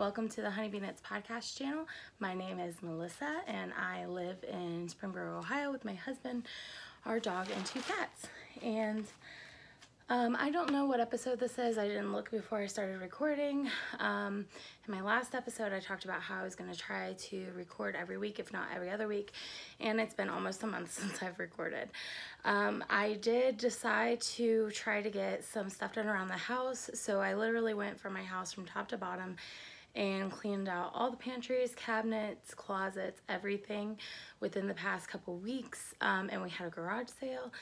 welcome to the Honeybee Knits podcast channel. My name is Melissa and I live in Spring Grove, Ohio with my husband, our dog, and 2 cats. And I don't know what episode this is. I didn't look before I started recording. In my last episode, I talked about how I was going to try to record every week, if not every other week, and it's been almost a month since I've recorded. I did decide to try to get some stuff done around the house, so I literally went from my house from top to bottom and cleaned out all the pantries, cabinets, closets, everything within the past couple weeks, and we had a garage sale.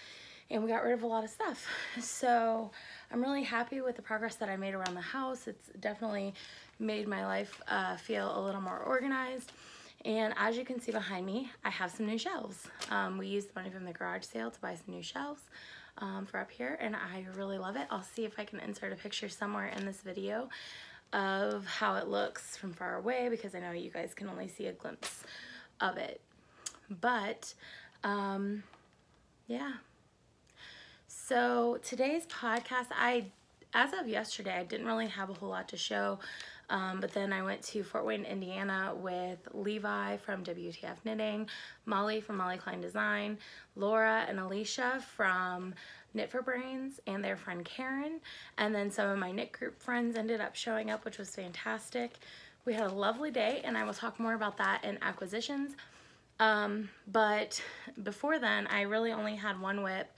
And we got rid of a lot of stuff. So I'm really happy with the progress that I made around the house. It's definitely made my life feel a little more organized. And as you can see behind me, I have some new shelves. We used the money from the garage sale to buy some new shelves for up here, and I really love it. I'll see if I can insert a picture somewhere in this video of how it looks from far away, because I know you guys can only see a glimpse of it. But yeah. So today's podcast, as of yesterday, I didn't really have a whole lot to show, but then I went to Fort Wayne, Indiana with Levi from WTF Knitting, Molly from Molly Klein Design, Laura and Alicia from Knit for Brains, and their friend Karen, and then some of my knit group friends ended up showing up, which was fantastic. We had a lovely day, and I will talk more about that in acquisitions, but before then, I really only had one whip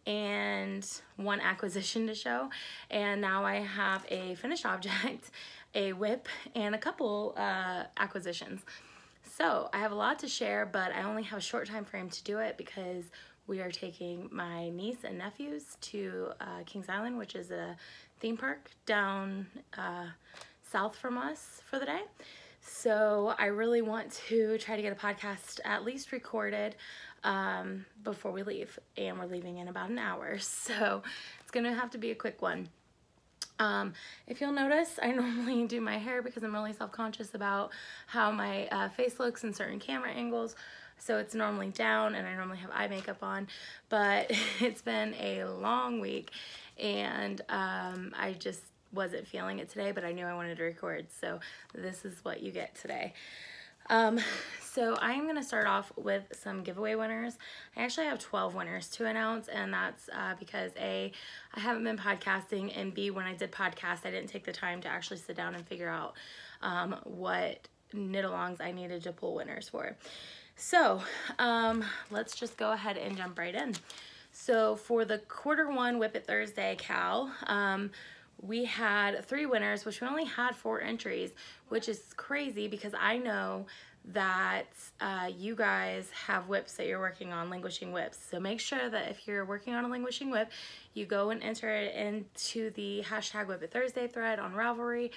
and one acquisition to show, and now I have a finished object, a whip, and a couple acquisitions. So I have a lot to share, but I only have a short time frame to do it because we are taking my niece and nephews to Kings Island, which is a theme park down south from us for the day. So I really want to try to get a podcast at least recorded before we leave, and we're leaving in about an hour, so it's gonna have to be a quick one. If you'll notice, I normally do my hair because I'm really self-conscious about how my face looks in certain camera angles, so it's normally down, and I normally have eye makeup on, but it's been a long week, and I just wasn't feeling it today, but I knew I wanted to record, so this is what you get today. So I'm going to start off with some giveaway winners. I actually have 12 winners to announce, and that's because A, I haven't been podcasting, and B, when I did podcast, I didn't take the time to actually sit down and figure out what knit-alongs I needed to pull winners for. So let's just go ahead and jump right in. So for the Q1 Whip It Thursday Cal, we had 3 winners, which we only had 4 entries, which is crazy because I know that you guys have whips that you're working on, languishing whips. So make sure that if you're working on a languishing whip, you go and enter it into the hashtag Whip It Thursday thread on Ravelry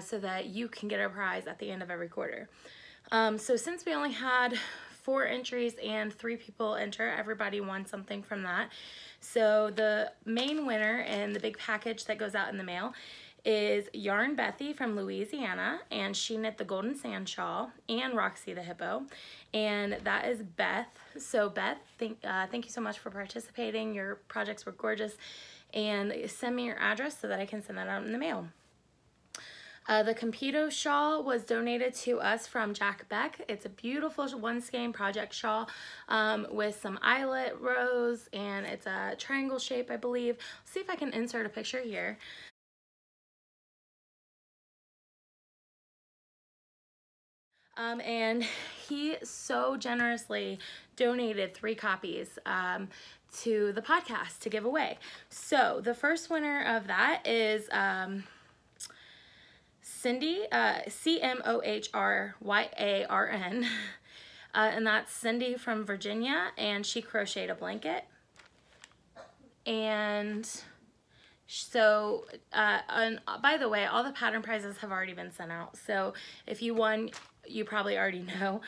so that you can get a prize at the end of every quarter. So since we only had 4 entries and 3 people enter, everybody won something from that. So the main winner in the big package that goes out in the mail is Yarn Bethy from Louisiana, and she knit the Golden Sand Shawl, and Roxy the Hippo, and that is Beth. So Beth, thank you so much for participating. Your projects were gorgeous, and send me your address so that I can send that out in the mail. The Compito shawl was donated to us from Jack Beck. It's a beautiful one skein project shawl with some eyelet rows, and it's a triangle shape, I believe. Let's see if I can insert a picture here. And he so generously donated 3 copies to the podcast to give away. So the first winner of that is Cindy, C-M-O-H-R-Y-A-R-N, and that's Cindy from Virginia, and she crocheted a blanket. And so, and by the way, all the pattern prizes have already been sent out, so if you won, you probably already know,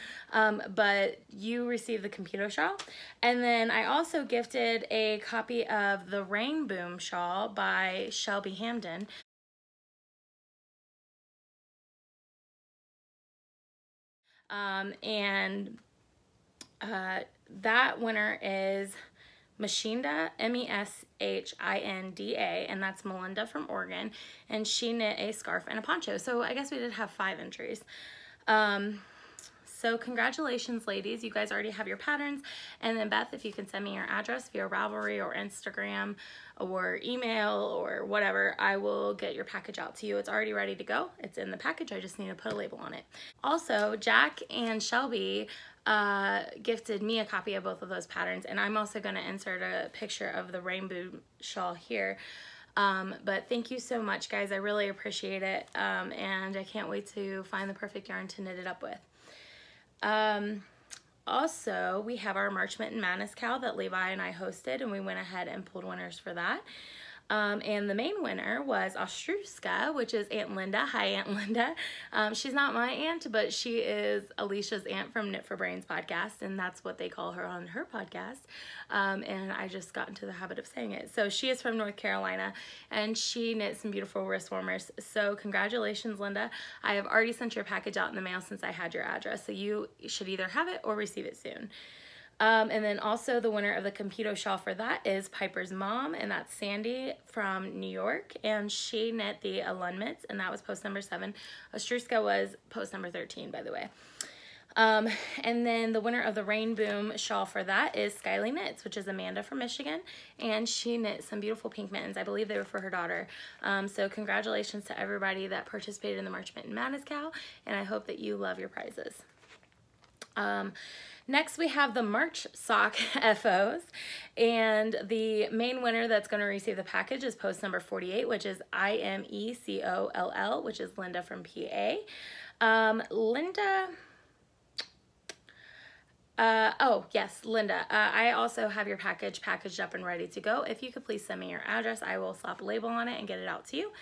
but you received the Compito shawl. And then I also gifted a copy of the Rain Boom shawl by Shelby Hamden. That winner is Meshinda, Meshinda, and that's Melinda from Oregon, and she knit a scarf and a poncho. So I guess we did have 5 entries. So congratulations, ladies. You guys already have your patterns. And then Beth, if you can send me your address via Ravelry or Instagram or email or whatever, I will get your package out to you. It's already ready to go. It's in the package. I just need to put a label on it. Also, Jack and Shelby gifted me a copy of both of those patterns, and I'm also going to insert a picture of the rainbow shawl here. But thank you so much, guys. I really appreciate it, and I can't wait to find the perfect yarn to knit it up with. Also, we have our March Mint and Madness Cow that Levi and I hosted, and we went ahead and pulled winners for that. And the main winner was Ostruska, which is Aunt Linda. Hi, Aunt Linda. She's not my aunt, but she is Alicia's aunt from Knit for Brains podcast, and that's what they call her on her podcast. And I just got into the habit of saying it. So she is from North Carolina, and she knit some beautiful wrist warmers. So congratulations, Linda. I have already sent your package out in the mail since I had your address, so you should either have it or receive it soon. And then also the winner of the Compito shawl for that is Piper's mom, and that's Sandy from New York, and she knit the alignments, and that was post number 7. Ostruska was post number 13, by the way. And then the winner of the Rain Boom shawl for that is Skyly Knits, which is Amanda from Michigan, and she knit some beautiful pink mittens. I believe they were for her daughter. So congratulations to everybody that participated in the March Mint and Madness Cow, and I hope that you love your prizes. Next, we have the March sock FOs, and the main winner that's going to receive the package is post number 48, which is IMECOLL, which is Linda from PA. Linda, oh yes, Linda, I also have your package packaged up and ready to go. If you could please send me your address, I will slap a label on it and get it out to you.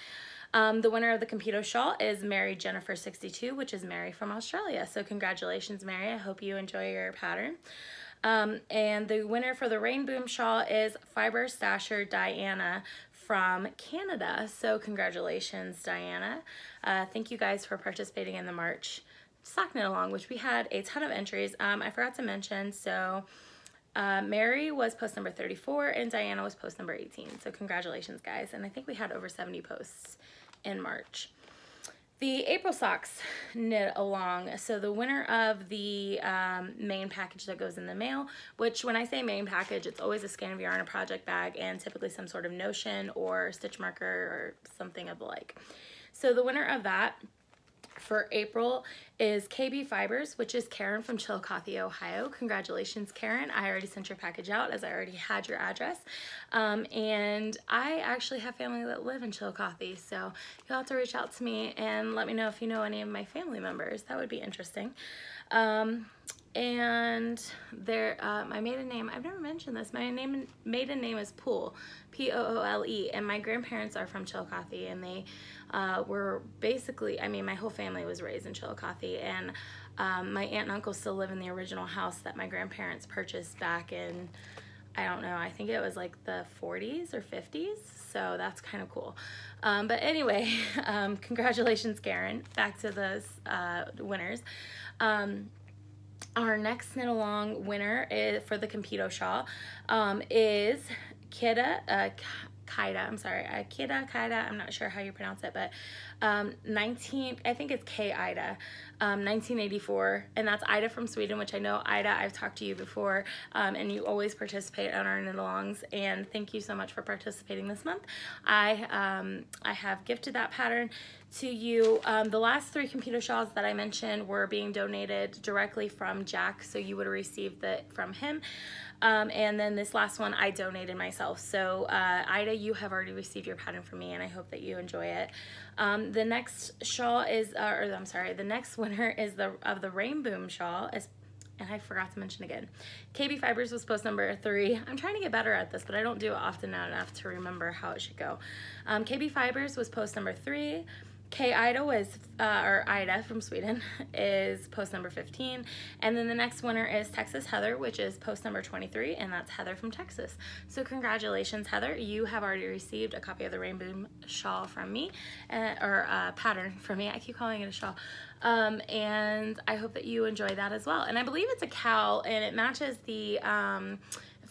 The winner of the Compito shawl is Mary Jennifer 62, which is Mary from Australia. So congratulations, Mary. I hope you enjoy your pattern. And the winner for the Rain Boom shawl is Fiber Stasher Diana from Canada. So congratulations, Diana. Thank you guys for participating in the March sock knit along, which we had a ton of entries. I forgot to mention, so Mary was post number 34 and Diana was post number 18. So congratulations, guys. And I think we had over 70 posts in March. The April socks knit along. So the winner of the main package that goes in the mail, which when I say main package, it's always a skein of yarn, a project bag, and typically some sort of notion or stitch marker or something of the like. So the winner of that for April is KB Fibers, which is Karen from Chillicothe, Ohio. Congratulations, Karen. I already sent your package out as I already had your address. And I actually have family that live in Chillicothe, so you'll have to reach out to me and let me know if you know any of my family members. That would be interesting. And there, my maiden name, I've never mentioned this, my maiden name is Poole, P-O-O-L-E, and my grandparents are from Chillicothe, and they were basically, I mean, my whole family was raised in Chillicothe, and my aunt and uncle still live in the original house that my grandparents purchased back in, I don't know, I think it was like the 40s or 50s, so that's kind of cool. But anyway, congratulations, Karen. Back to the winners. Our next knit along winner is, for the Compito shawl, is Kaida, I'm not sure how you pronounce it, but I think it's K-Ida, 1984, and that's Ida from Sweden, which I know, Ida, I've talked to you before, and you always participate on our knit-alongs, and thank you so much for participating this month. I have gifted that pattern to you. The last 3 Compito shawls that I mentioned were being donated directly from Jack, so you would have received it from him. And then this last one I donated myself. So Ida, you have already received your pattern from me, and I hope that you enjoy it. The next shawl is, the next winner is of the Rain Boom shawl, and I forgot to mention again. KB Fibers was post number 3. I'm trying to get better at this, but I don't do it often enough to remember how it should go. KB Fibers was post number 3. K-Ida was, or Ida from Sweden, is post number 15. And then the next winner is Texas Heather, which is post number 23, and that's Heather from Texas. So congratulations, Heather. You have already received a copy of the Rainbow shawl from me, or pattern from me. I keep calling it a shawl. And I hope that you enjoy that as well. And I believe it's a cowl, and it matches the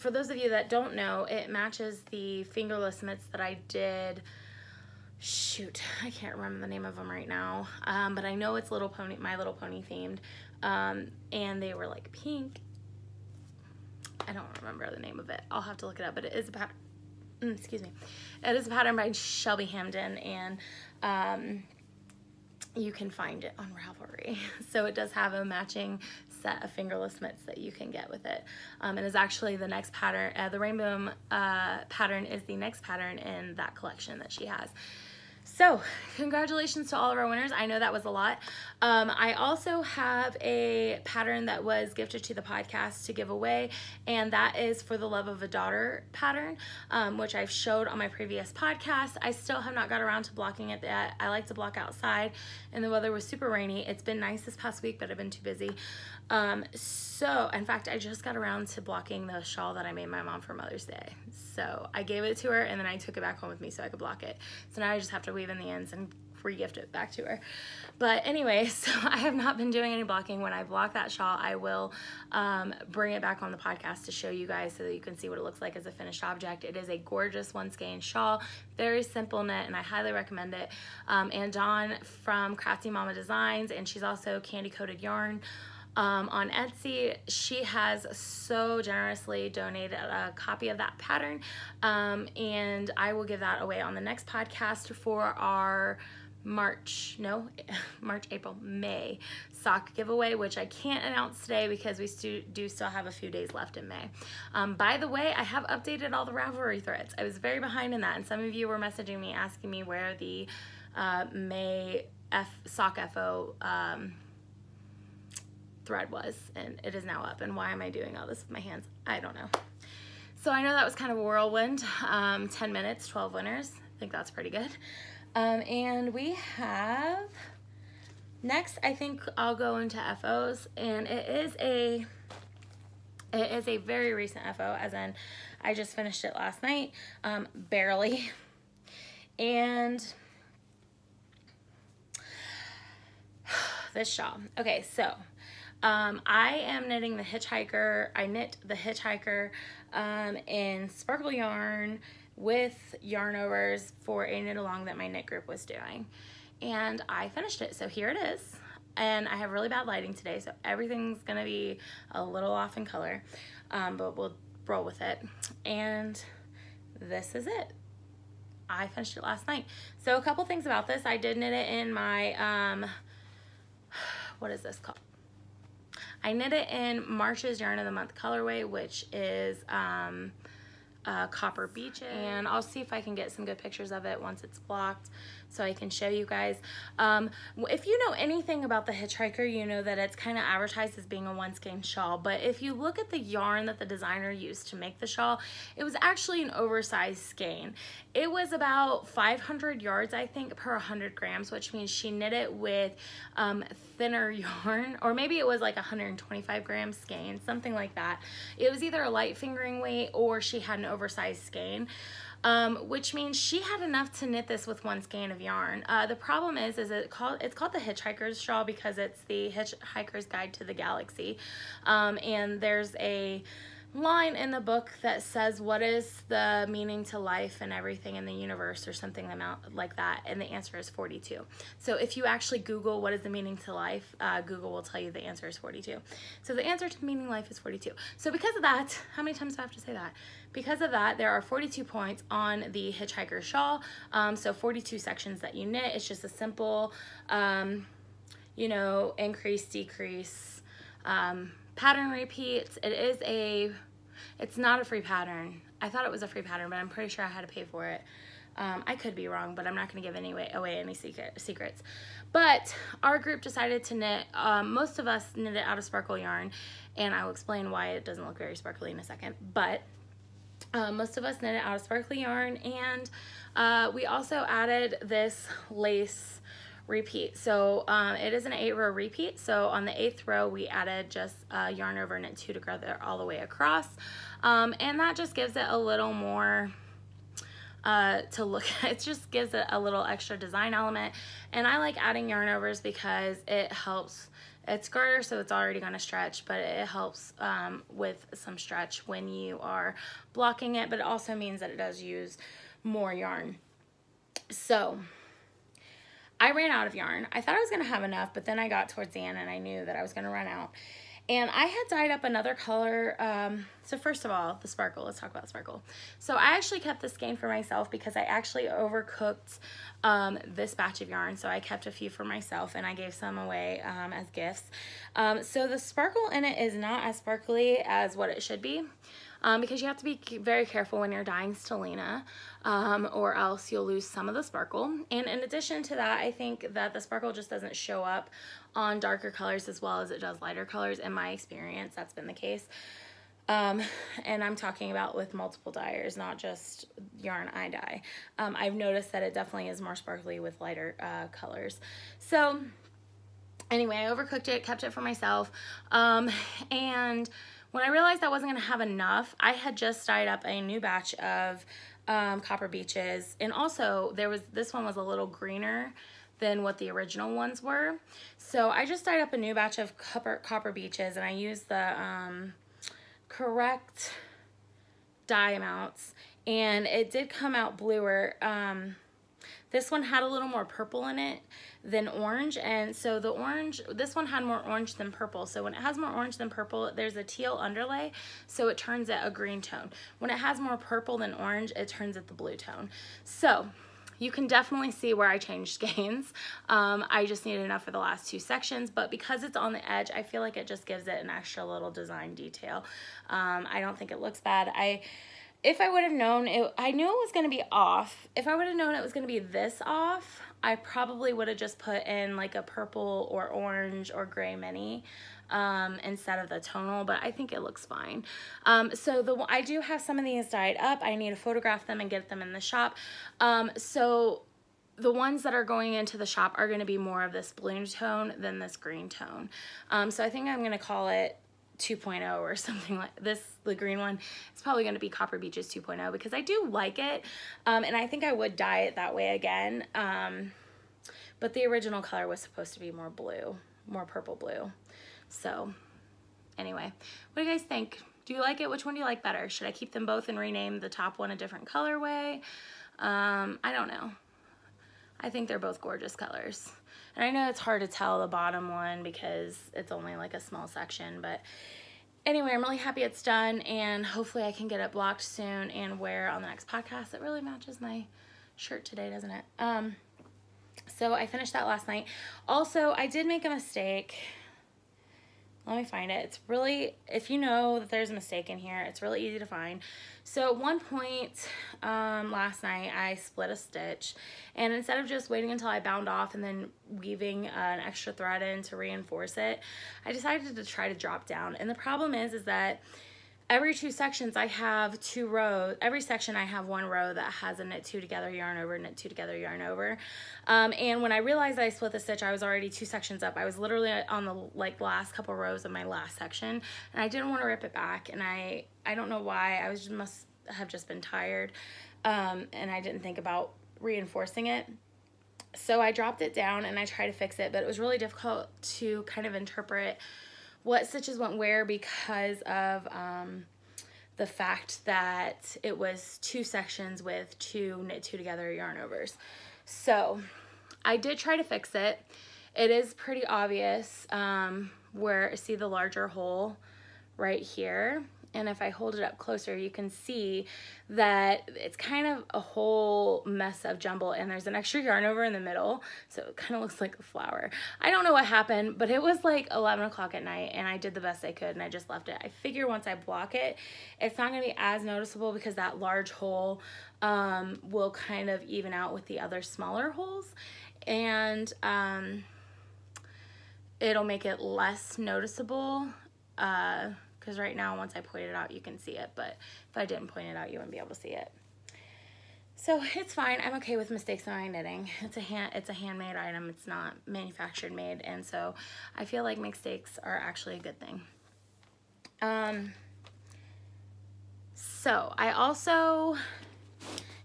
for those of you that don't know, it matches the fingerless mitts that I did. Shoot, I can't remember the name of them right now, but I know it's My Little Pony themed, and they were like pink. I don't remember the name of it. I'll have to look it up, but it is a pattern. Excuse me. It is a pattern by Shelby Hamden, and you can find it on Ravelry. So it does have a matching set of fingerless mitts that you can get with it. And is actually the next pattern. The rainbow pattern is the next pattern in that collection that she has. So congratulations to all of our winners. I know that was a lot. I also have a pattern that was gifted to the podcast to give away, and that is for the Love of a Daughter pattern, which I've showed on my previous podcast. I still have not got around to blocking it yet. I like to block outside, and the weather was super rainy. It's been nice this past week, but I've been too busy. So in fact, I just got around to blocking the shawl that I made my mom for Mother's Day. So I gave it to her, and then I took it back home with me so I could block it. So now I just have to weave in the ends and re-gift it back to her. But anyway, so I have not been doing any blocking. When I block that shawl, I will bring it back on the podcast to show you guys so that you can see what it looks like as a finished object. It is a gorgeous one skein shawl, very simple knit, and I highly recommend it. And Dawn from Crafty Mama Designs, and she's also Candy Coated Yarn on Etsy, she has so generously donated a copy of that pattern, and I will give that away on the next podcast for our May sock giveaway, which I can't announce today because we do still have a few days left in May. By the way, I have updated all the Ravelry threads. I was very behind in that, and some of you were messaging me asking me where the May sock FO thread was, and it is now up. And why am I doing all this with my hands? I don't know. So I know that was kind of a whirlwind. 10 minutes, 12 winners. I think that's pretty good. And we have, next I think I'll go into FOs, and it is a very recent FO, as in I just finished it last night, barely. And this shawl. Okay, so I am knitting the Hitchhiker. I knit the Hitchhiker in sparkle yarn with yarn overs for a knit along that my knit group was doing, and I finished it. So here it is, and I have really bad lighting today, so everything's gonna be a little off in color, but we'll roll with it. And this is it. I finished it last night. So a couple things about this. I did knit it in my what is this called? I knit it in March's Yarn of the Month colorway, which is Copper Beaches, and I'll see if I can get some good pictures of it once it's blocked so I can show you guys. If you know anything about the Hitchhiker, you know that it's kind of advertised as being a one skein shawl, but if you look at the yarn that the designer used to make the shawl, it was actually an oversized skein. It was about 500 yards, I think, per 100 grams, which means she knit it with thinner yarn, or maybe it was like 125 gram skein, something like that. It was either a light fingering weight or she had an oversized skein. Which means she had enough to knit this with one skein of yarn. The problem is it's called the Hitchhiker's shawl because it's the Hitchhiker's Guide to the Galaxy, and there's a line in the book that says what is the meaning to life and everything in the universe or something like that, and the answer is 42. So if you actually Google what is the meaning to life, Google will tell you the answer is 42. So the answer to meaning life is 42. So because of that, how many times do I have to say that? Because of that, there are 42 points on the Hitchhiker shawl, so 42 sections that you knit. It's just a simple, you know, increase, decrease, pattern repeats. It's not a free pattern. I thought it was a free pattern, but I'm pretty sure I had to pay for it. I could be wrong, but I'm not going to give away any secrets. But our group decided to knit, most of us knit it out of sparkle yarn, and I will explain why it doesn't look very sparkly in a second. But most of us knit it out of sparkly yarn, and we also added this lace repeat. So it is an 8-row repeat. So on the 8th row, we added just yarn over knit 2 together all the way across, and that just gives it a little more to look at. It just gives it a little extra design element, and I like adding yarn overs because it helps It's garter, so it's already going to stretch, but it helps with some stretch when you are blocking it, but it also means that it does use more yarn. So I ran out of yarn. I thought I was going to have enough, but then I got towards the end and I knew that I was going to run out. And I had dyed up another color. So first of all, the sparkle. Let's talk about the sparkle. So I actually kept this skein for myself because I actually overcooked this batch of yarn. So I kept a few for myself and I gave some away as gifts. So the sparkle in it is not as sparkly as what it should be. Because you have to be very careful when you're dyeing stellina, or else you'll lose some of the sparkle. And in addition to that, I think that the sparkle just doesn't show up on darker colors as well as it does lighter colors. In my experience, that's been the case. And I'm talking about with multiple dyers, not just yarn I dye. I've noticed that it definitely is more sparkly with lighter colors. So anyway, I overcooked it, kept it for myself, and when I realized I wasn't going to have enough, I had just dyed up a new batch of copper beeches, and also this one was a little greener than what the original ones were. So I just dyed up a new batch of copper beeches, and I used the correct dye amounts, and it did come out bluer. This one had a little more purple in it than orange, and so the orange, this one had more orange than purple. So when it has more orange than purple, there's a teal underlay, so it turns it a green tone. When it has more purple than orange, it turns it the blue tone. So you can definitely see where I changed skeins. I just needed enough for the last two sections, but because it's on the edge, I feel like it just gives it an extra little design detail. I don't think it looks bad. If I would have known, I knew it was going to be off. If I would have known it was going to be this off, I probably would have just put in like a purple or orange or gray mini instead of the tonal, but I think it looks fine. So I do have some of these dyed up. I need to photograph them and get them in the shop. So the ones that are going into the shop are going to be more of this blue tone than this green tone. So I think I'm going to call it 2.0 or something like this. The green one, it's probably going to be Copper Beaches 2.0 because I do like it, and I think I would dye it that way again, but the original color was supposed to be more blue, more purple blue. So anyway, what do you guys think? Do you like it? Which one do you like better? Should I keep them both and rename the top one a different colorway? I don't know. I think they're both gorgeous colors. And I know it's hard to tell the bottom one because it's only like a small section, but anyway, I'm really happy it's done, and hopefully I can get it blocked soon and wear on the next podcast. It really matches my shirt today, doesn't it? So I finished that last night. Also, I did make a mistake. Let me find it. It's really, if you know that there's a mistake in here, it's really easy to find. So at one point last night, I split a stitch, and instead of just waiting until I bound off and then weaving an extra thread in to reinforce it, I decided to try to drop down. And the problem is that every two sections I have two rows. Every section I have one row that has a knit two together, yarn over, knit two together, yarn over. And when I realized I split the stitch, I was already two sections up. I was literally on the last couple rows of my last section, and I didn't want to rip it back. And I don't know why. I must have just been tired, and I didn't think about reinforcing it. So I dropped it down and I tried to fix it, but it was really difficult to kind of interpret what stitches went where because of the fact that it was two sections with two knit two together yarn overs. So I did try to fix it. It is pretty obvious where, see the larger hole right here, and if I hold it up closer, you can see that it's kind of a whole mess of jumble, and there's an extra yarn over in the middle, so it kind of looks like a flower. I don't know what happened, but it was like 11 o'clock at night, and I did the best I could, and I just left it. I figure once I block it, it's not going to be as noticeable because that large hole will kind of even out with the other smaller holes, and it'll make it less noticeable, because right now once I point it out you can see it, but if I didn't point it out you wouldn't be able to see it. So it's fine. I'm okay with mistakes in my knitting. It's a handmade item. It's not manufactured made, and so I feel like mistakes are actually a good thing. So I also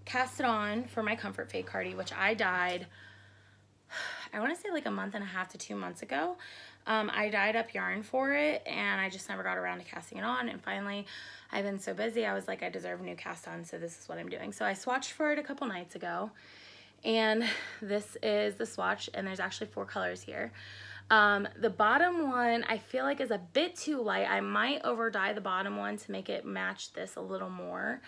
cast it on for my Comfort Fade Cardi, which I dyed I want to say like a month and a half to 2 months ago. I dyed up yarn for it and I just never got around to casting it on, and finally I've been so busy I was like, I deserve a new cast on, so this is what I'm doing. So I swatched for it a couple nights ago, and this is the swatch, and there's actually 4 colors here. The bottom one I feel like is a bit too light. I might over dye the bottom one to make it match this a little more.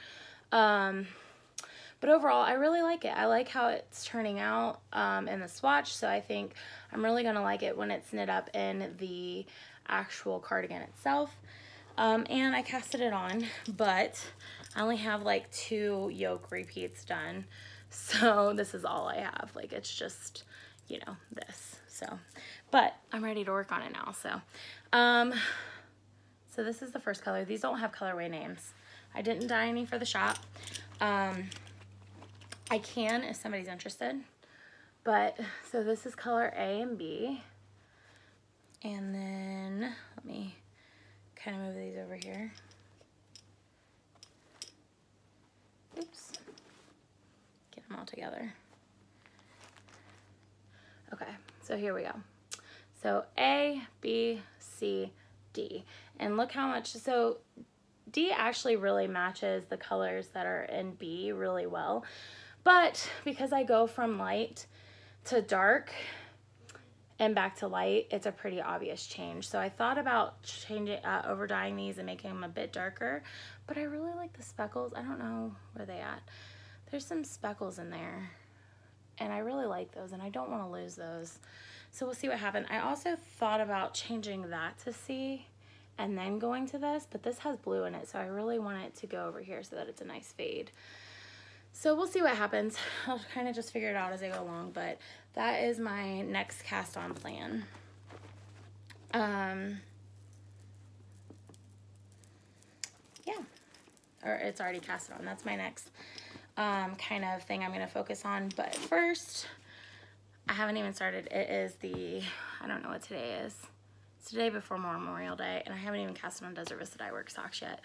But overall, I really like it. I like how it's turning out in the swatch, so I think I'm really gonna like it when it's knit up in the actual cardigan itself. And I casted it on, but I only have like 2 yoke repeats done, so this is all I have. Like, it's just, you know, this. So, but I'm ready to work on it now. So this is the first color. These don't have colorway names. I didn't dye any for the shop. I can if somebody's interested, but so this is color A and B, and then let me kind of move these over here. Oops, get them all together. Okay, so here we go. So A, B, C, D, and look how much, so D actually really matches the colors that are in B really well. But because I go from light to dark and back to light, it's a pretty obvious change. So I thought about changing, over dyeing these and making them a bit darker, but I really like the speckles. I don't know where they at. There's some speckles in there and I really like those and I don't want to lose those. So we'll see what happens. I also thought about changing that to C and then going to this, but this has blue in it, so I really want it to go over here so that it's a nice fade. So we'll see what happens. I'll kind of just figure it out as I go along, but that is my next cast on plan. Yeah, or it's already casted on. That's my next kind of thing I'm gonna focus on. But first, I haven't even started. It is the, I don't know what today is. It's the day before Memorial Day, and I haven't even casted on Desert Vista Dye Works socks yet.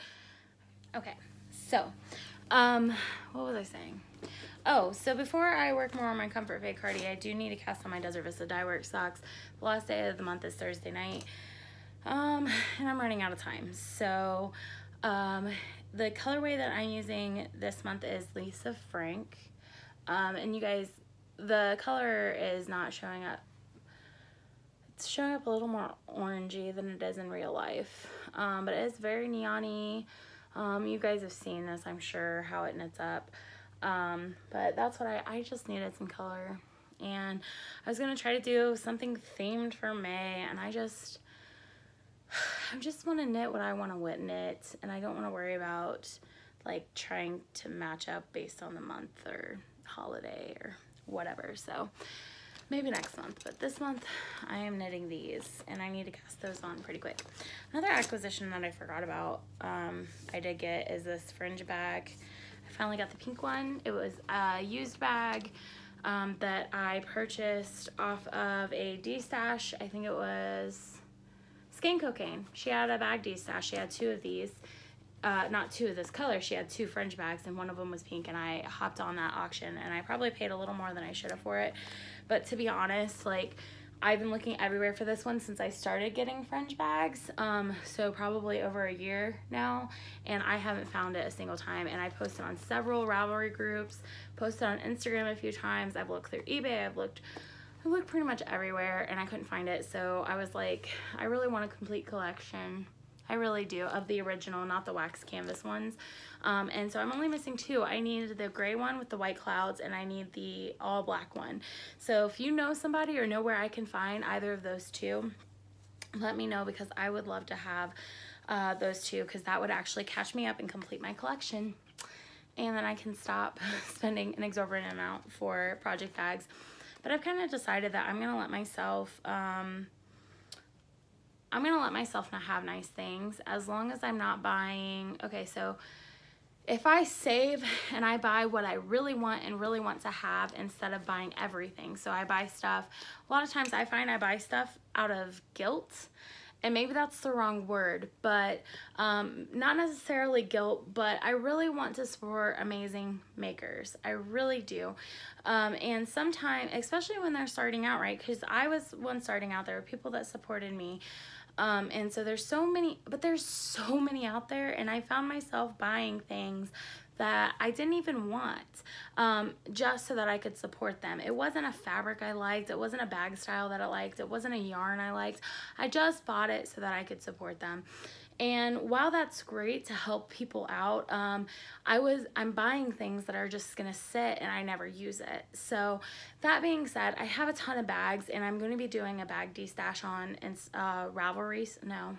Okay, so, what was I saying? Oh, so before I work more on my Comfort Fade Cardi, I do need to cast on my Desert Vista Dye Works socks. The last day of the month is Thursday night, and I'm running out of time. So, the colorway that I'm using this month is Lisa Frank, and you guys, the color is not showing up. It's showing up a little more orangey than it is in real life, but it is very neon-y. You guys have seen this, I'm sure, how it knits up. But that's what I just needed some color, and I was gonna try to do something themed for May, and I just want to knit what I want to knit, and I don't want to worry about like trying to match up based on the month or holiday or whatever. So maybe next month, but this month I am knitting these, and I need to cast those on pretty quick. Another acquisition that I forgot about, I did get, is this fringe bag. I finally got the pink one. It was a used bag that I purchased off of a D-stash. I think it was Skin Cocaine. She had a bag D-stash. She had 2 of these. Not 2 of this color. She had 2 fringe bags, and one of them was pink, and I hopped on that auction, and I probably paid a little more than I should have for it. But to be honest, like, I've been looking everywhere for this one since I started getting fringe bags, so probably over a year now, and I haven't found it a single time. And I posted on several Ravelry groups, posted on Instagram a few times. I've looked through eBay. I've looked pretty much everywhere, and I couldn't find it. So I was like, I really want a complete collection. I really do, of the original, not the wax canvas ones. And so I'm only missing 2. I need the gray one with the white clouds, and I need the all black one. So if you know somebody or know where I can find either of those 2, let me know, because I would love to have those 2, because that would actually catch me up and complete my collection. And then I can stop spending an exorbitant amount for project bags. But I've kind of decided that I'm gonna let myself not have nice things, as long as I'm not buying. Okay, so if I save and I buy what I really want and really want to have, instead of buying everything. So I buy stuff, a lot of times I find I buy stuff out of guilt, and maybe that's the wrong word, but not necessarily guilt, but I really want to support amazing makers. I really do. And sometimes, especially when they're starting out, right? Because I was one starting out, there were people that supported me. And so there's so many, but there's so many out there, and I found myself buying things that I didn't even want, just so that I could support them. It wasn't a fabric I liked. It wasn't a bag style that I liked. It wasn't a yarn I liked. I just bought it so that I could support them. And while that's great to help people out, I'm buying things that are just gonna sit and I never use it. So that being said, I have a ton of bags, and I'm going to be doing a bag de-stash on Ravelry. No,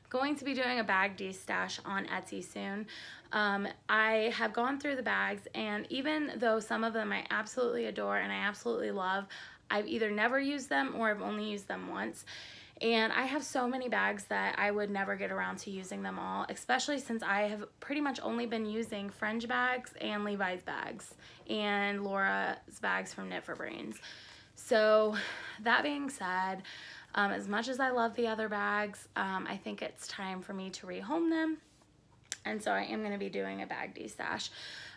going to be doing a bag de-stash on Etsy soon. I have gone through the bags, and even though some of them I absolutely adore and I absolutely love, I've either never used them or I've only used them once. And I have so many bags that I would never get around to using them all, especially since I have pretty much only been using Fringe bags and Levi's bags and Laura's bags from Knit for Brains. So that being said, as much as I love the other bags, I think it's time for me to rehome them. And so I am going to be doing a bag de-stash.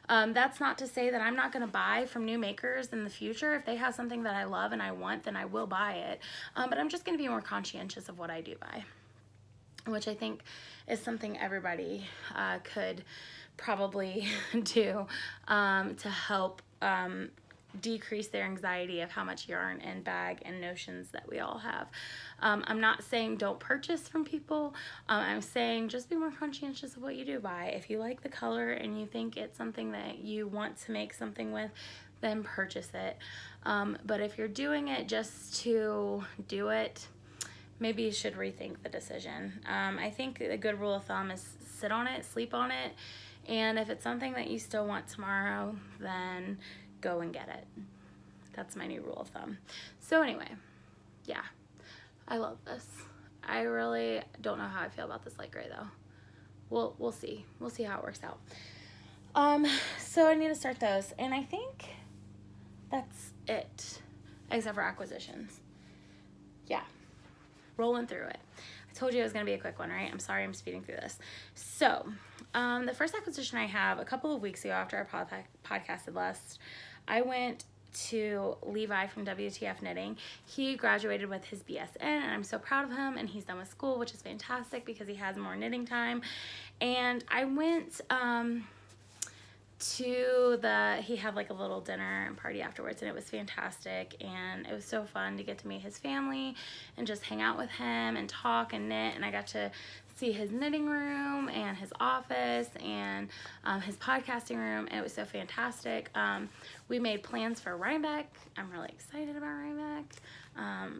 That's not to say that I'm not going to buy from new makers in the future. If they have something that I love and I want, then I will buy it. But I'm just going to be more conscientious of what I do buy, which I think is something everybody could probably do to help decrease their anxiety of how much yarn and bag and notions that we all have. I'm not saying don't purchase from people. I'm saying just be more conscientious of what you do buy. If you like the color and you think it's something that you want to make something with, then purchase it. But if you're doing it just to do it, maybe you should rethink the decision. I think a good rule of thumb is sit on it, sleep on it, and if it's something that you still want tomorrow, then go and get it. That's my new rule of thumb. So anyway, yeah, I love this. I really don't know how I feel about this light gray though. We'll see. We'll see how it works out. So I need to start those, and I think that's it, except for acquisitions. Yeah, rolling through it. I told you it was gonna be a quick one, right? I'm sorry I'm speeding through this. So the first acquisition I have a couple of weeks ago after our podcasted last, I went to Levi from WTF Knitting. He graduated with his BSN, and I'm so proud of him, and he's done with school, which is fantastic because he has more knitting time. And I went he had like a little dinner and party afterwards, and it was fantastic, and it was so fun to get to meet his family and just hang out with him and talk and knit. And I got to see his knitting room and his office and his podcasting room, and it was so fantastic. We made plans for Rhinebeck. I'm really excited about Rhinebeck.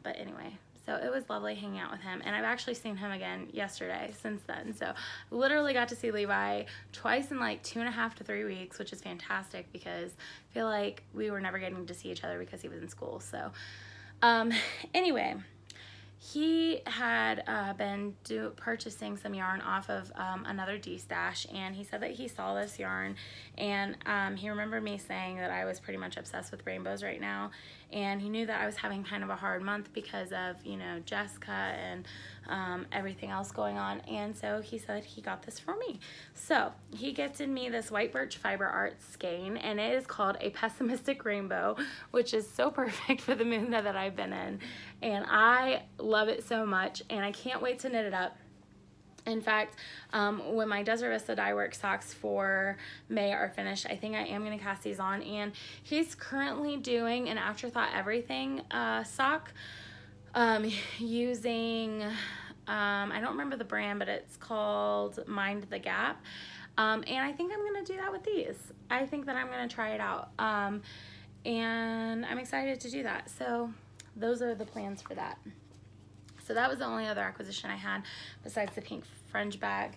But anyway, so it was lovely hanging out with him, and I've actually seen him again yesterday since then. So literally got to see Levi twice in like 2.5 to 3 weeks, which is fantastic because I feel like we were never getting to see each other because he was in school. So anyway, he had been purchasing some yarn off of another de-stash, and he said that he saw this yarn, and he remembered me saying that I was pretty much obsessed with rainbows right now, and he knew that I was having kind of a hard month because of, you know, Jessica and everything else going on, and so he said he got this for me. So he gifted me this white birch fiber art skein, and it is called a pessimistic rainbow, which is so perfect for the mood that I've been in, and I love it so much, and I can't wait to knit it up. In fact, when my Desert Vista Dye Work socks for May are finished, I think I am going to cast these on, and he's currently doing an Afterthought Everything sock using, I don't remember the brand, but it's called Mind the Gap, and I think I'm going to do that with these. I think that I'm going to try it out, and I'm excited to do that. So those are the plans for that. So that was the only other acquisition I had besides the pink fringe bag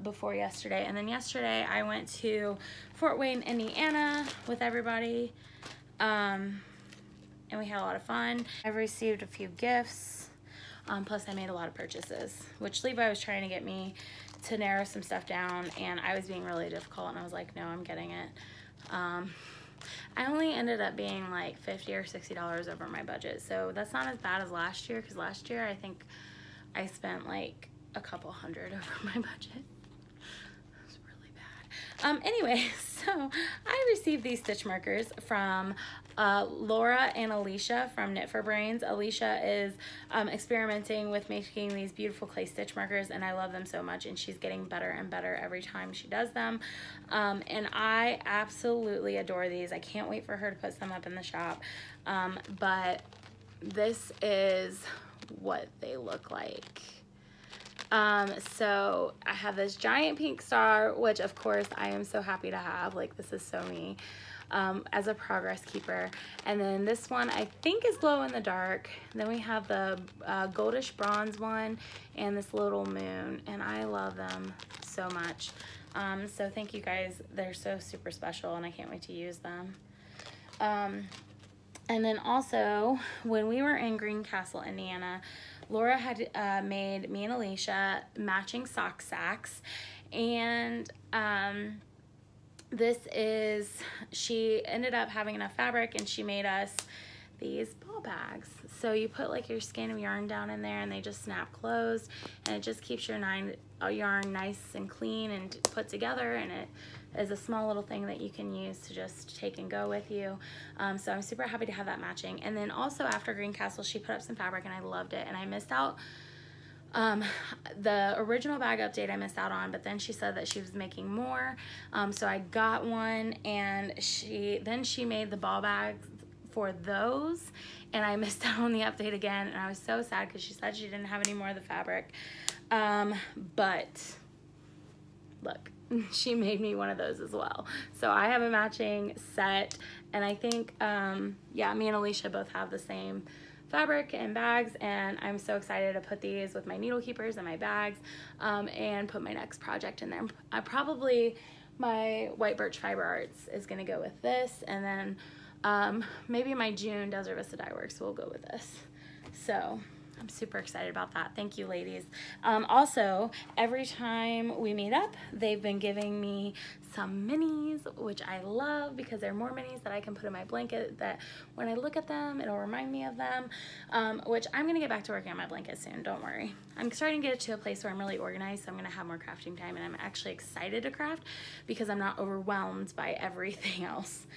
before yesterday. And then yesterday I went to Fort Wayne, Indiana with everybody, and we had a lot of fun. I received a few gifts, plus I made a lot of purchases, which Levi was trying to get me to narrow some stuff down, and I was being really difficult, and I was like, no, I'm getting it. I only ended up being like $50 or $60 over my budget, so that's not as bad as last year, because last year I think I spent like a couple hundred over my budget. Anyway, so I received these stitch markers from Laura and Alicia from Knit for Brains. Alicia is experimenting with making these beautiful clay stitch markers, and I love them so much, and she's getting better and better every time she does them. And I absolutely adore these. I can't wait for her to put some up in the shop. But this is what they look like. So I have this giant pink star, which of course I am so happy to have, like this is so me, as a progress keeper. And then this one I think is glow in the dark. Then we have the goldish bronze one and this little moon, and I love them so much. So thank you guys. They're so super special and I can't wait to use them. And then also when we were in Greencastle, Indiana, Laura had made me and Alicia matching sock sacks, and she ended up having enough fabric and she made us these ball bags. So you put like your skein of yarn down in there and they just snap closed, and it just keeps your yarn nice and clean and put together, and it is a small little thing that you can use to just take and go with you. So I'm super happy to have that matching. And then also after Greencastle, she put up some fabric and I loved it, and I missed out the original bag update I missed out on, but then she said that she was making more. So I got one, and she made the ball bags for those, and I missed out on the update again, and I was so sad because she said she didn't have any more of the fabric. But look, she made me one of those as well. So I have a matching set, and I think, yeah, me and Alicia both have the same fabric and bags, and I'm so excited to put these with my needle keepers and my bags, and put my next project in there. Probably my white birch fiber arts is gonna go with this, and then maybe my June Desert Vista Dye Works will go with this. So I'm super excited about that. Thank you, ladies. Also, every time we meet up, they've been giving me some minis, which I love because they're more minis that I can put in my blanket that when I look at them, it'll remind me of them, which I'm going to get back to working on my blanket soon. Don't worry. I'm starting to get to a place where I'm really organized, so I'm going to have more crafting time, and I'm actually excited to craft because I'm not overwhelmed by everything else.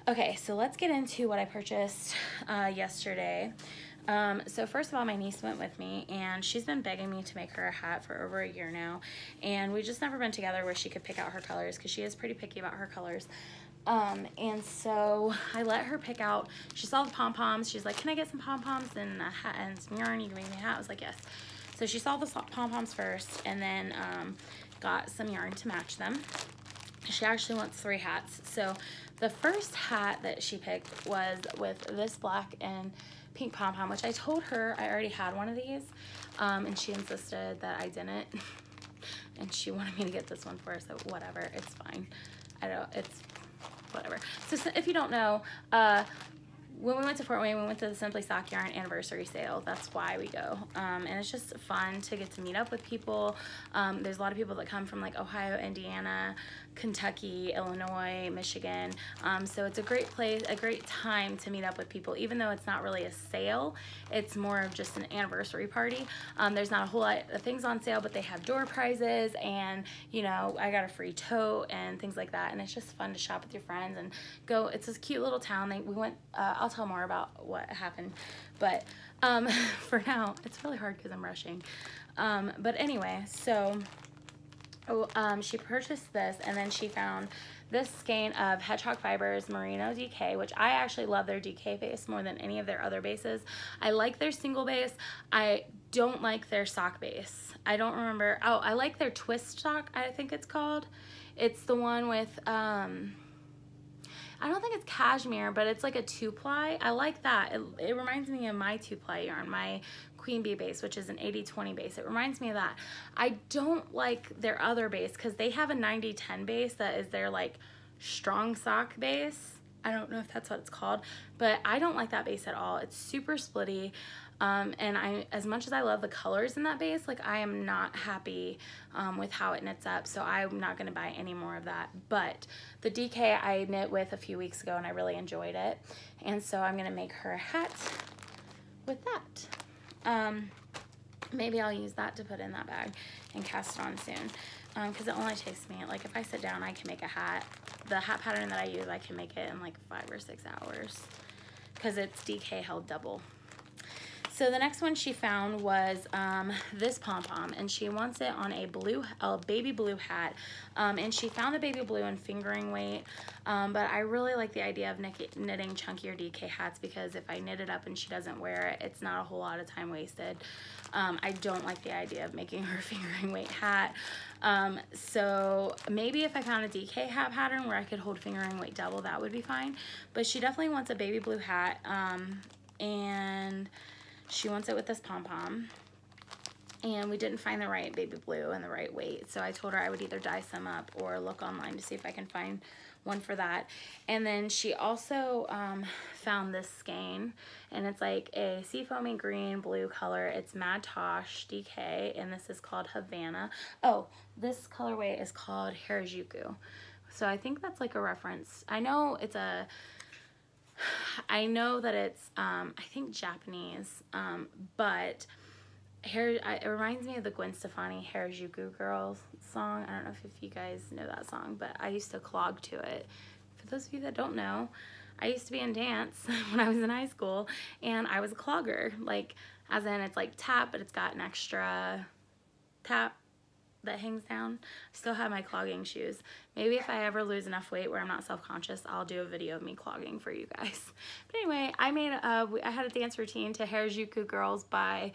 Okay, so let's get into what I purchased yesterday. So first of all, my niece went with me, and she's been begging me to make her a hat for over a year now, and we just never been together where she could pick out her colors because she is pretty picky about her colors. And so I let her pick out. She saw the pom-poms. She's like, can I get some pom-poms and a hat and some yarn? You can make me a hat? I was like, yes. So she saw the pom-poms first, and then got some yarn to match them. She actually wants 3 hats. So the first hat that she picked was with this black and pink pom-pom, which I told her I already had one of these, and she insisted that I didn't, and she wanted me to get this one for her, so whatever, it's fine. It's whatever. So if you don't know, when we went to Fort Wayne, we went to the Simply Sock Yarn anniversary sale. That's why we go. And it's just fun to get to meet up with people. There's a lot of people that come from like Ohio, Indiana, Kentucky, Illinois, Michigan. So it's a great place, a great time to meet up with people, even though it's not really a sale. It's more of just an anniversary party. There's not a whole lot of things on sale, but they have door prizes, and you know, I got a free tote and things like that. And it's just fun to shop with your friends and go. It's this cute little town. We went, I'll tell more about what happened, but for now it's really hard because I'm rushing. But anyway, so she purchased this, and then she found this skein of Hedgehog Fibers Merino DK, which I actually love their DK base more than any of their other bases. I like their single base. I don't like their sock base. I don't remember. Oh, I like their twist sock, I think it's called. It's the one with I don't think it's cashmere, but it's like a 2-ply. I like that. It reminds me of my 2-ply yarn, my Queen Bee base, which is an 80-20 base. It reminds me of that. I don't like their other base because they have a 90-10 base that is their like strong sock base. I don't know if that's what it's called, but I don't like that base at all. It's super splitty. And as much as I love the colors in that base, like I am not happy with how it knits up, so I'm not gonna buy any more of that. But the DK I knit with a few weeks ago, and I really enjoyed it, and so I'm gonna make her a hat with that. maybe I'll use that to put in that bag and cast it on soon. Because it only takes me, like if I sit down, I can make a hat. The hat pattern that I use, I can make it in like 5 or 6 hours because it's DK held double. So the next one she found was this pom-pom, and she wants it on a baby blue hat. And she found the baby blue in fingering weight, but I really like the idea of knitting chunkier DK hats because if I knit it up and she doesn't wear it, it's not a whole lot of time wasted. I don't like the idea of making her fingering weight hat. So maybe if I found a DK hat pattern where I could hold fingering weight double, that would be fine. But she definitely wants a baby blue hat, and she wants it with this pom-pom. And we didn't find the right baby blue and the right weight, so I told her I would either dye some up or look online to see if I can find one for that. And then she also found this skein, and it's like a seafoamy green blue color. It's Mad Tosh DK, and this is called Havana. Oh, this colorway is called Harajuku. So I think that's like a reference. I know that it's I think Japanese, but it reminds me of the Gwen Stefani Harajuku Girls song. I don't know if you guys know that song, but I used to clog to it. For those of you that don't know, I used to be in dance when I was in high school, and I was a clogger, like as in it's like tap, but it's got an extra tap that hangs down. I still have my clogging shoes. Maybe if I ever lose enough weight where I'm not self-conscious, I'll do a video of me clogging for you guys. But anyway, I had a dance routine to Harajuku Girls by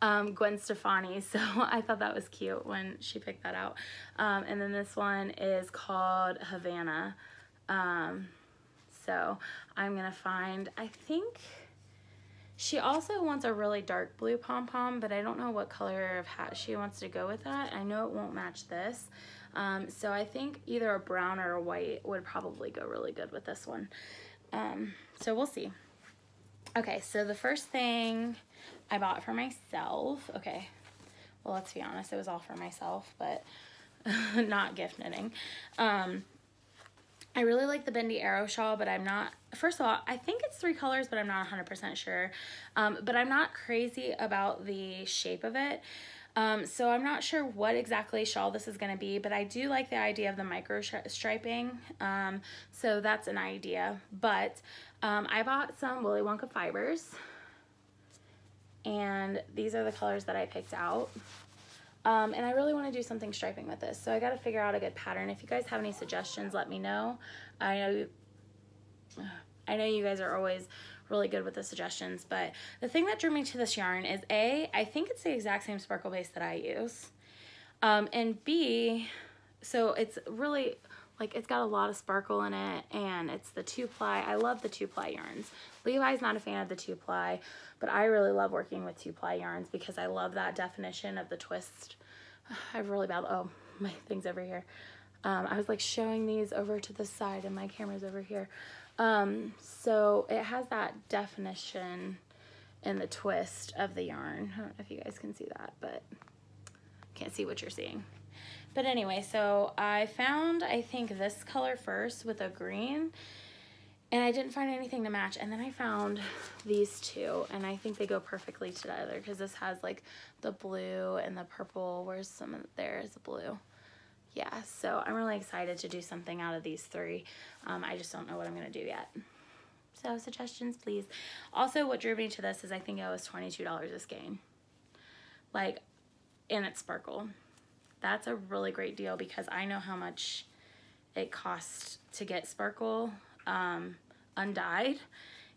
Gwen Stefani, so I thought that was cute when she picked that out. And then this one is called Havana. So I'm gonna find, I think she also wants a really dark blue pom-pom, but I don't know what color of hat she wants to go with that. I know it won't match this. So I think either a brown or a white would probably go really good with this one. So we'll see. Okay, so the first thing I bought for myself, okay, well, let's be honest, it was all for myself, but not gift knitting. I really like the Bendy Arrow shawl, but I'm not, first of all, I think it's 3 colors, but I'm not 100% sure. But I'm not crazy about the shape of it. So I'm not sure what exactly shawl this is going to be, but I do like the idea of the micro striping. So that's an idea. But I bought some Willy Wonka fibers, and these are the colors that I picked out. And I really want to do something striping with this, so I got to figure out a good pattern. If you guys have any suggestions, let me know. I know you guys are always really good with the suggestions, but the thing that drew me to this yarn is A, I think it's the exact same sparkle base that I use, and B, so it's really, like, it's got a lot of sparkle in it, and it's the 2-ply. I love the 2-ply yarns. Levi's not a fan of the 2-ply, but I really love working with 2-ply yarns because I love that definition of the twist. I have really bad, oh, my thing's over here. I was like showing these over to the side and my camera's over here. So it has that definition in the twist of the yarn. I don't know if you guys can see that, but can't see what you're seeing. But anyway, so I found, I think, this color first with a green, and I didn't find anything to match. And then I found these two, and I think they go perfectly together because this has like the blue and the purple. Where's some of there is a blue. Yeah, so I'm really excited to do something out of these 3. I just don't know what I'm gonna do yet. So suggestions, please. Also, what drew me to this is I think it was $22 a skein. Like, and it's sparkle. That's a really great deal because I know how much it costs to get sparkle undyed,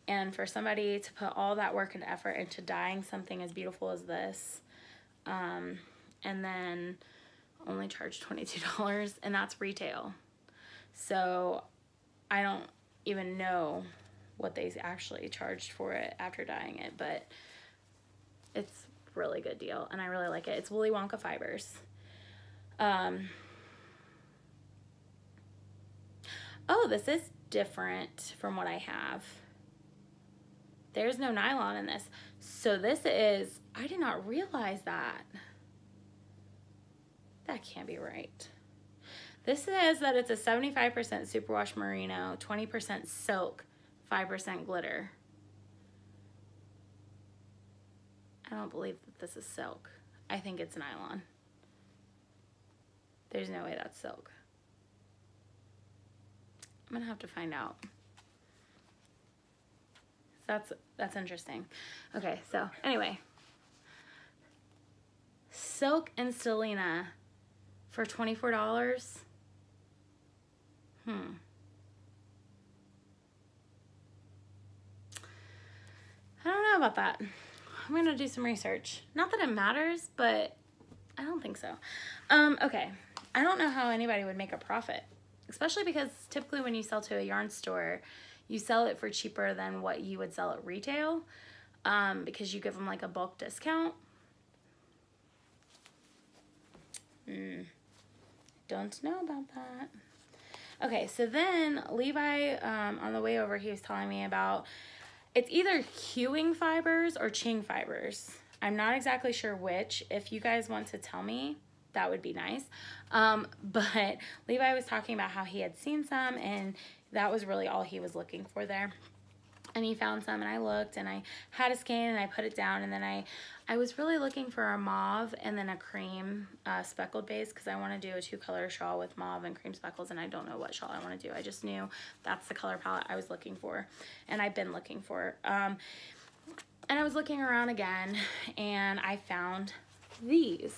and for somebody to put all that work and effort into dyeing something as beautiful as this, and then only charge $22, and that's retail. So I don't even know what they actually charged for it after dyeing it, but it's a really good deal, and I really like it. It's Willy Wonka fibers. Oh, this is different from what I have. There's no nylon in this. So this is, I did not realize that. That can't be right. This says that it's a 75% superwash merino, 20% silk, 5% glitter. I don't believe that this is silk. I think it's nylon. There's no way that's silk. I'm gonna have to find out. That's interesting. Okay, so anyway, silk and stellina for $24. I don't know about that. I'm gonna do some research. Not that it matters, but I don't think so. Okay, I don't know how anybody would make a profit, especially because typically when you sell to a yarn store, you sell it for cheaper than what you would sell at retail, because you give them like a bulk discount. Don't know about that. Okay, so then Levi, on the way over, he was telling me about, it's either hewing fibers or ching fibers. I'm not exactly sure which. If you guys want to tell me, that would be nice. But Levi was talking about how he had seen some, and that was really all he was looking for there. And he found some, and I looked, and I had a skein, and I put it down, and then I was really looking for a mauve and then a cream speckled base, because I want to do a 2-color shawl with mauve and cream speckles, and I don't know what shawl I want to do. I just knew that's the color palette I was looking for, and I've been looking for. And I was looking around again, and I found these.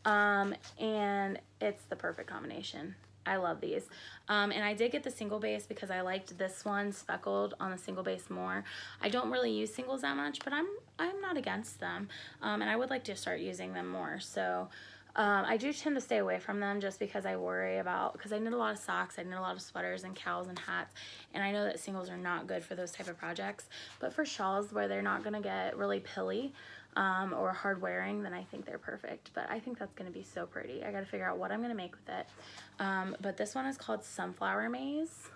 And it's the perfect combination. I love these. And I did get the single base because I liked this one speckled on the single base more. I don't really use singles that much, but I'm not against them. And I would like to start using them more. So I do tend to stay away from them just because I worry about, because I knit a lot of socks, I knit a lot of sweaters and cows and hats, and I know that singles are not good for those type of projects. But for shawls where they're not going to get really pilly, or hard wearing, then I think they're perfect. But I think that's going to be so pretty. I got to figure out what I'm going to make with it. But this one is called Sunflower Maze,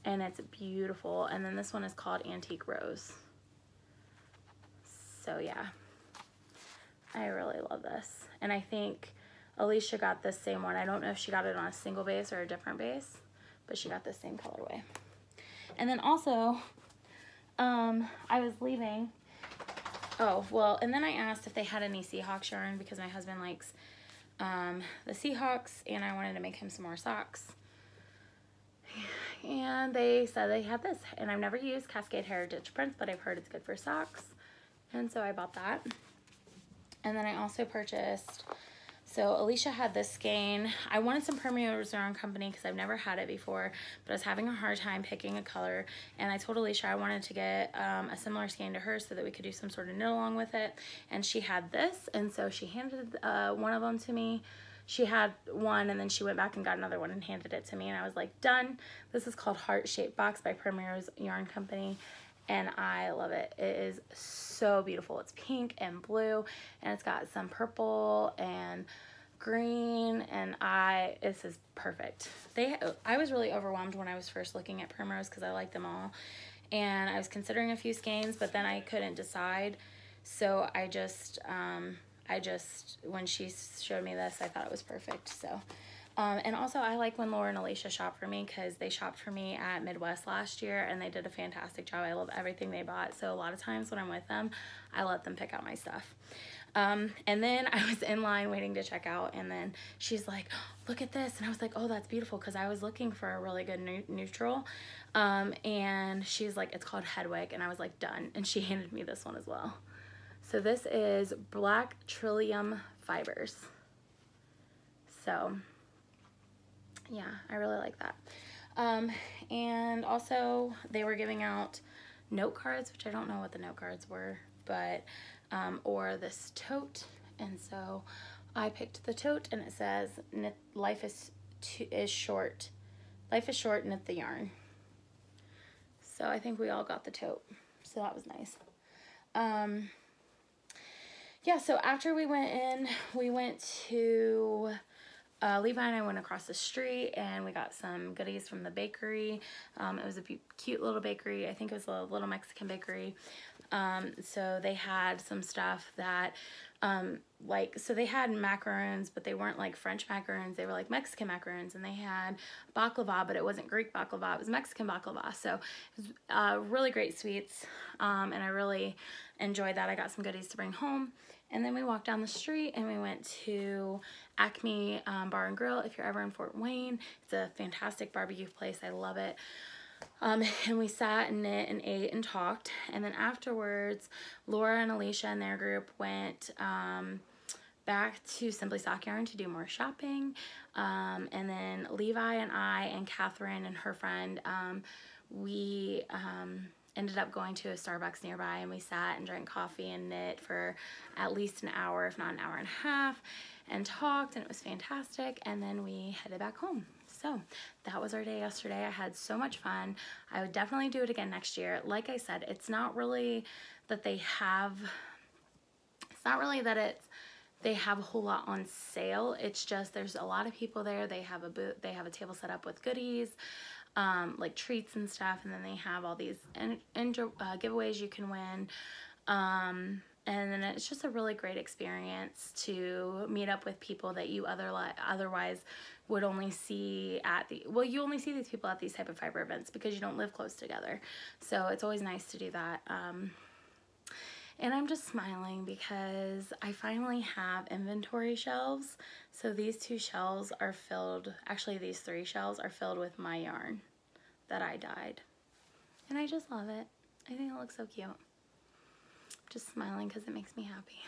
and it's beautiful. And then this one is called Antique Rose. So yeah, I really love this. And I think Alicia got this same one. I don't know if she got it on a single base or a different base, but she got the same colorway. And then also, I was leaving. Oh, well, and then I asked if they had any Seahawks yarn because my husband likes the Seahawks, and I wanted to make him some more socks. And they said they had this, and I've never used Cascade Heritage Prints, but I've heard it's good for socks, and so I bought that. And then I also purchased, so Alicia had this skein. I wanted some Permea's Yarn Company because I've never had it before, but I was having a hard time picking a color, and I told Alicia I wanted to get a similar skein to hers so that we could do some sort of knit along with it, and she had this, and so she handed one of them to me. She had one, and then she went back and got another one and handed it to me, and I was like, done. This is called Heart Shaped Box by Permea's Yarn Company, and I love it. It is so beautiful. It's pink and blue, and it's got some purple and green, and this is perfect. I was really overwhelmed when I was first looking at Primrose because I like them all, and I was considering a few skeins, but then I couldn't decide, so I just when she showed me this, I thought it was perfect. So and also I like when Laura and Alicia shop for me because they shopped for me at Midwest last year, and they did a fantastic job. I love everything they bought, so a lot of times when I'm with them, I let them pick out my stuff. And then I was in line waiting to check out, and then she's like, look at this, and I was like, oh, that's beautiful, because I was looking for a really good neutral, and she's like, it's called Hedwig, and I was like, done, and she handed me this one as well. So this is Black Trillium Fibers. So yeah, I really like that. And also they were giving out note cards, which I don't know what the note cards were, but or this tote, and so I picked the tote, and it says life is short, knit the yarn. So I think we all got the tote, so that was nice. Yeah, so after we went in, we went to Levi and I went across the street, and we got some goodies from the bakery. It was a cute little bakery. I think it was a little Mexican bakery. So they had some stuff that, so they had macaroons, but they weren't like French macaroons. They were like Mexican macaroons, and they had baklava, but it wasn't Greek baklava. It was Mexican baklava. So it was really great sweets, and I really enjoyed that. I got some goodies to bring home. And then we walked down the street and we went to Acme Bar and Grill. If you're ever in Fort Wayne, it's a fantastic barbecue place. I love it. And we sat and knit and ate and talked. And then afterwards, Laura and Alicia and their group went back to Simply Sock Yarn to do more shopping. And then Levi and I and Catherine and her friend, we ended up going to a Starbucks nearby, and we sat and drank coffee and knit for at least an hour, if not an hour and a half, and talked, and it was fantastic. And then we headed back home. So that was our day yesterday. I had so much fun. I would definitely do it again next year. Like I said, it's not really that they have a whole lot on sale. It's just there's a lot of people there. They have a booth, they have a table set up with goodies, like treats and stuff, and then they have all these giveaways you can win. And then it's just a really great experience to meet up with people that you otherwise would only see at you only see these people at these type of fiber events because you don't live close together. So it's always nice to do that. And I'm just smiling because I finally have inventory shelves. So these 2 shelves are filled, actually these 3 shelves are filled with my yarn that I dyed. And I just love it. I think it looks so cute. Just smiling because it makes me happy.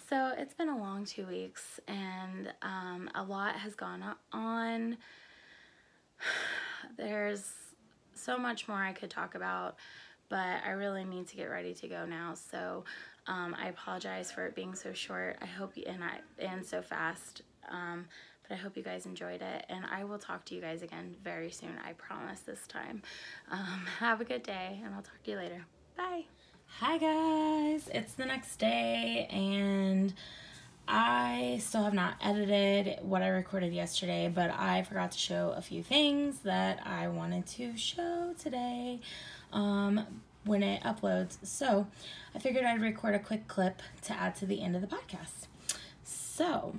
So it's been a long 2 weeks, and a lot has gone on. There's so much more I could talk about, but I really need to get ready to go now. So I apologize for it being so short. I hope and so fast. But I hope you guys enjoyed it, and I will talk to you guys again very soon. I promise this time. Have a good day, and I'll talk to you later. Bye. Hi guys, it's the next day, and I still have not edited what I recorded yesterday, but I forgot to show a few things that I wanted to show today when it uploads. So I figured I'd record a quick clip to add to the end of the podcast. So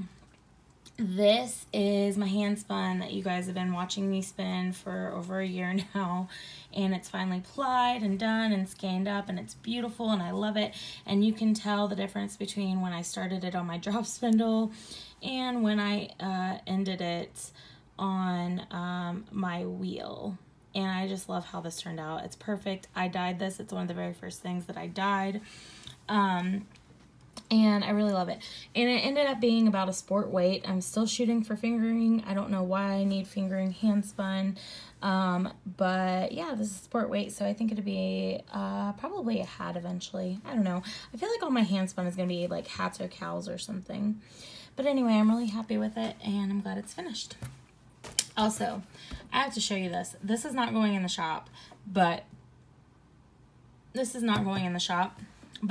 this is my hand spun that you guys have been watching me spin for over a year now, and it's finally plied and done and scanned up, and it's beautiful and I love it. And you can tell the difference between when I started it on my drop spindle and when I ended it on my wheel. And I just love how this turned out. It's perfect. I dyed this. It's one of the very first things that I dyed. And I really love it. And it ended up being about a sport weight. I'm still shooting for fingering. I don't know why I need fingering hand spun. But yeah, this is sport weight, so I think it'd be probably a hat eventually. I don't know. I feel like all my hand spun is going to be like hats or cows or something. But anyway, I'm really happy with it, and I'm glad it's finished. Also, I have to show you this. This is not going in the shop, but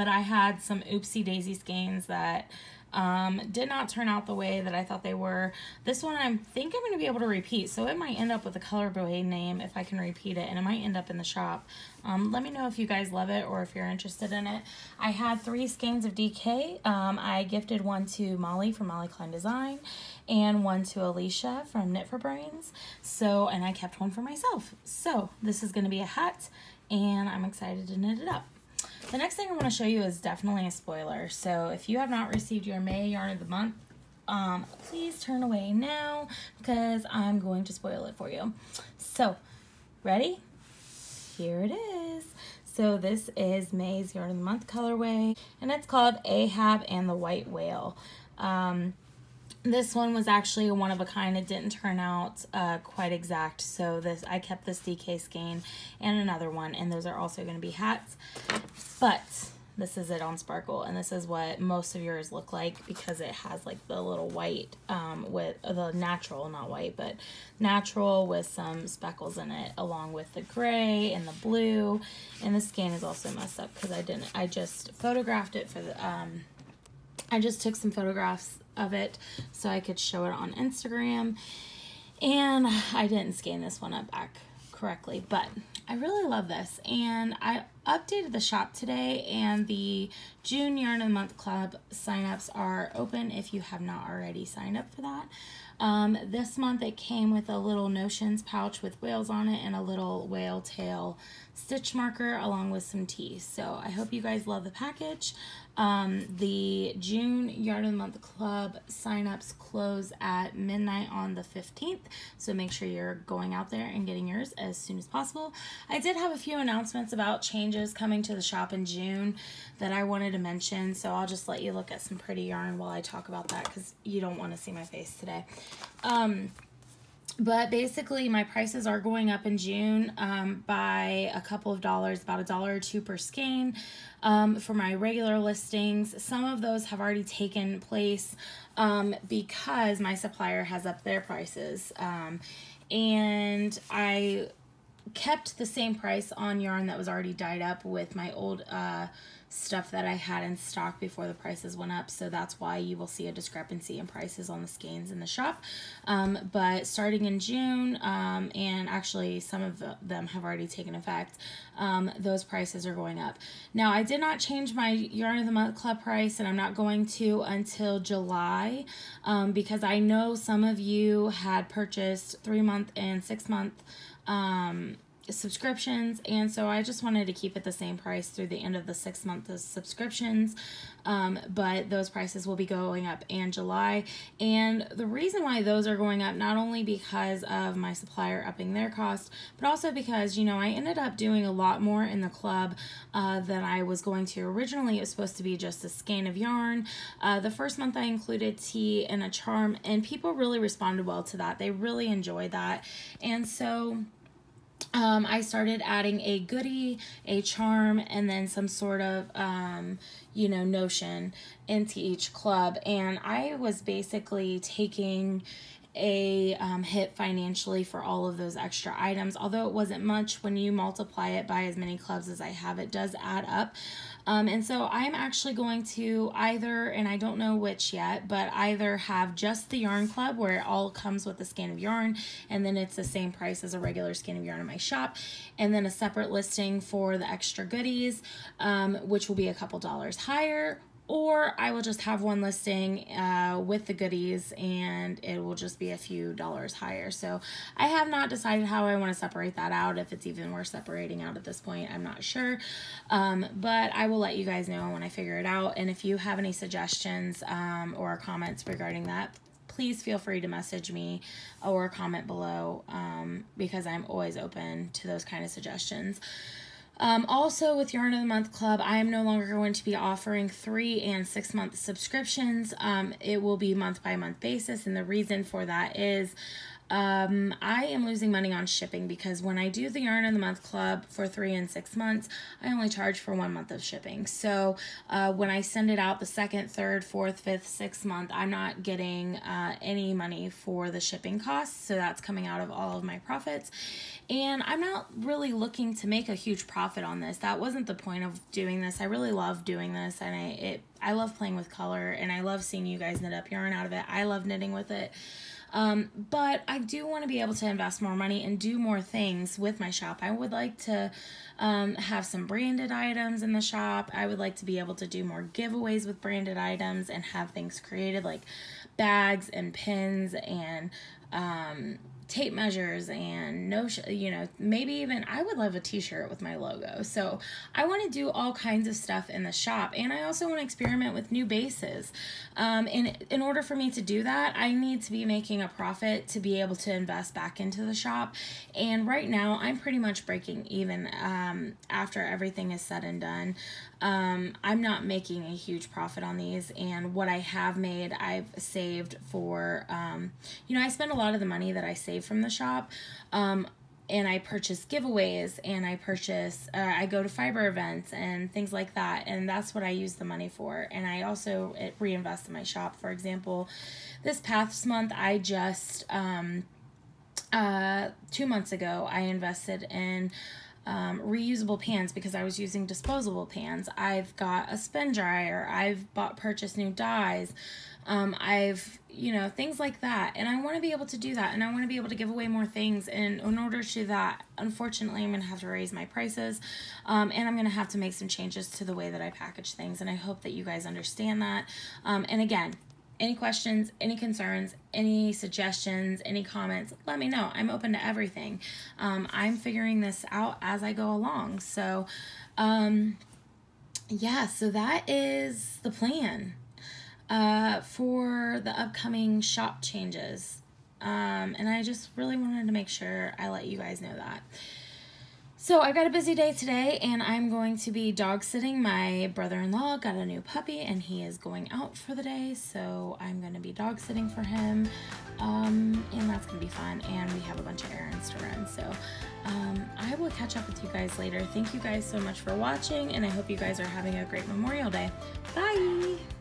I had some oopsie daisy skeins that did not turn out the way that I thought they were. This one I think I'm going to be able to repeat, so it might end up with a colorway name if I can repeat it, and it might end up in the shop. Let me know if you guys love it or if you're interested in it. I had 3 skeins of DK. I gifted one to Molly from Molly Klein Design and one to Alicia from Knit for Brains. So, and I kept one for myself. So this is going to be a hat, and I'm excited to knit it up. The next thing I want to show you is definitely a spoiler. So if you have not received your May Yarn of the Month, please turn away now because I'm going to spoil it for you. So, ready? Here it is. So this is May's Yarn of the Month colorway, and it's called Ahab and the White Whale. This one was actually a one of a kind. It didn't turn out quite exact, so I kept this DK skein and another one, and those are also going to be hats. But this is it on Sparkle, and this is what most of yours look like because it has like the little white with the natural, not white, but natural with some speckles in it, along with the gray and the blue. And the skein is also messed up because I just photographed it for the I just took some photographs of it so I could show it on Instagram, and I didn't scan this one up back correctly, but I really love this. And I updated the shop today, and the June Yarn of the Month Club signups are open if you have not already signed up for that. This month it came with a little Notions pouch with whales on it and a little whale tail stitch marker along with some teas. So I hope you guys love the package. The June Yarn of the Month Club signups close at midnight on the 15th, so make sure you're going out there and getting yours as soon as possible. I did have a few announcements about changes coming to the shop in June that I wanted to mention, so I'll just let you look at some pretty yarn while I talk about that because you don't want to see my face today. But basically, my prices are going up in June by a couple of dollars, about $1 or $2 per skein for my regular listings. Some of those have already taken place because my supplier has upped their prices. And I kept the same price on yarn that was already dyed up with my old stuff that I had in stock before the prices went up, so that's why you will see a discrepancy in prices on the skeins in the shop. But starting in June, and actually some of them have already taken effect, those prices are going up. Now, I did not change my Yarn of the Month Club price, and I'm not going to until July, because I know some of you had purchased 3-month and 6-month subscriptions, and so I just wanted to keep it the same price through the end of the 6-month subscriptions, but those prices will be going up in July. And the reason why those are going up, not only because of my supplier upping their cost, but also because, you know, I ended up doing a lot more in the club than I was going to originally. It was supposed to be just a skein of yarn. The first month I included tea and a charm, and people really responded well to that. They really enjoyed that, and so I started adding a goodie, a charm, and then some sort of, you know, notion into each club. And I was basically taking a hit financially for all of those extra items. Although it wasn't much, when you multiply it by as many clubs as I have, it does add up. And so I'm actually going to either, and I don't know which yet, but either have just the yarn club where it all comes with a skein of yarn, and then it's the same price as a regular skein of yarn in my shop, and then a separate listing for the extra goodies, which will be a couple dollars higher. Or I will just have one listing with the goodies, and it will just be a few dollars higher. So I have not decided how I want to separate that out, if it's even worth separating out at this point. I'm not sure. But I will let you guys know when I figure it out. And if you have any suggestions or comments regarding that, please feel free to message me or comment below, because I'm always open to those kind of suggestions. Also, with Yarn of the Month Club, I am no longer going to be offering 3- and 6-month subscriptions. It will be month-by-month basis, and the reason for that is I am losing money on shipping, because when I do the Yarn of the Month Club for 3 and 6 months, I only charge for 1 month of shipping. So when I send it out the 2nd, 3rd, 4th, 5th, 6th month, I'm not getting any money for the shipping costs, so that's coming out of all of my profits. And I'm not really looking to make a huge profit on this. That wasn't the point of doing this. I really love doing this, and I love playing with color, and I love seeing you guys knit up yarn out of it. I love knitting with it. But I do want to be able to invest more money and do more things with my shop. I would like to have some branded items in the shop. I would like to be able to do more giveaways with branded items and have things created like bags and pins and tape measures and maybe even I would love a t-shirt with my logo. So I want to do all kinds of stuff in the shop, and I also want to experiment with new bases. And in order for me to do that, I need to be making a profit to be able to invest back into the shop. And right now I'm pretty much breaking even after everything is said and done. I'm not making a huge profit on these, and what I have made, I've saved for, I spend a lot of the money that I save from the shop, and I purchase giveaways, and I go to fiber events and things like that, and that's what I use the money for. And I also reinvest in my shop. For example, this past month, I just, 2 months ago, I invested in reusable pans because I was using disposable pans. I've got a spin dryer. I've purchased new dyes. Things like that. And I want to be able to do that, and I want to be able to give away more things. And in order to do that, unfortunately, I'm going to have to raise my prices, and I'm going to have to make some changes to the way that I package things. And I hope that you guys understand that. And again, any questions, any concerns, any suggestions, any comments, let me know. I'm open to everything. I'm figuring this out as I go along. So, yeah, so that is the plan for the upcoming shop changes. And I just really wanted to make sure I let you guys know that. So I got a busy day today, and I'm going to be dog sitting. My brother-in-law got a new puppy, and he is going out for the day, so I'm going to be dog sitting for him, and that's going to be fun, and we have a bunch of errands to run, so I will catch up with you guys later. Thank you guys so much for watching, and I hope you guys are having a great Memorial Day. Bye!